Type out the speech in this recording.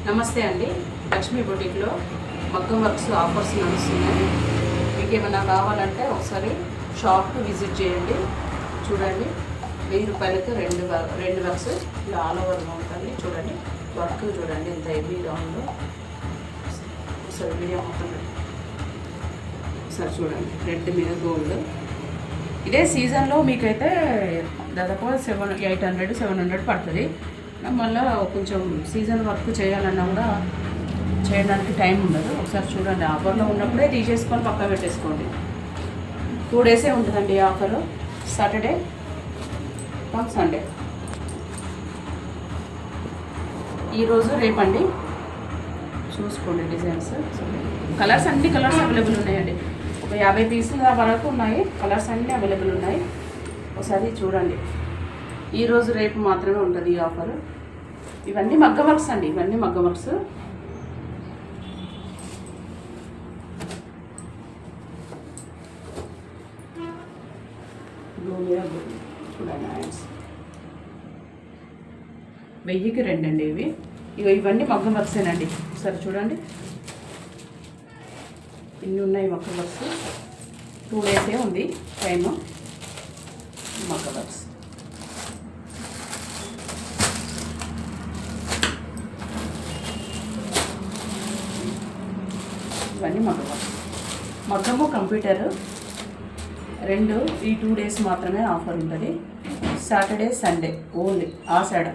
నమస్తే అండి. లక్ష్మీ బొటిక్లో మగ్గం వర్క్స్ ఆఫర్స్ నడుస్తున్నాయి. మీకు ఏమైనా కావాలంటే ఒకసారి షాప్కి విజిట్ చేయండి. చూడండి, 1000 రూపాయలకి రెండు వర్క్స్ ఇలా ఆల్ ఓవర్ ఉంటుంది. చూడండి, వర్క్ చూడండి ఎంత హెవీగా ఉందో. ఒకసారి వీడియో మొత్తం ఒకసారి చూడండి. రెడ్ మీద గోల్డ్. ఇదే సీజన్లో మీకైతే దాదాపు 800-700 పడుతుంది. మళ్ళీ కొంచెం సీజన్ వర్క్ చేయాలన్నా కూడా చేయడానికి టైం ఉండదు. ఒకసారి చూడండి, ఆఫర్లో ఉన్నప్పుడే తీసేసుకొని పక్క పెట్టేసుకోండి. 2 డేసే ఉంటుందండి ఈ ఆఫరు, సాటర్డే సండే. ఈరోజు రేపండి. చూసుకోండి డిజైన్స్, కలర్స్ అన్ని కలర్స్ అవైలబుల్ ఉన్నాయండి. ఒక 50 పీసుల వరకు ఉన్నాయి. కలర్స్ అన్నీ అవైలబుల్ ఉన్నాయి. ఒకసారి చూడండి. ఈరోజు రేపు మాత్రమే ఉంటుంది ఈ ఆఫర్. ఇవన్నీ మగ్గం వర్క్స్ అండి, ఇవన్నీ మగ్గం వర్క్స్. చూడండి, హ్యాండ్స్ 1000కి 2 అండి ఇవి. ఇవన్నీ మగ్గం వర్క్సేనండి. ఒకసారి చూడండి, ఇన్ని ఉన్నాయి మగ్గం వర్క్స్. 2 డేసే ఉంది టైము. మగ్గం వర్క్స్ ఇవన్నీ మగ్గము కంప్యూటర్ 2 ఈ 2 డేస్ మాత్రమే ఆఫర్ ఉంటుంది. Saturday Sunday only. ఆ సైడ్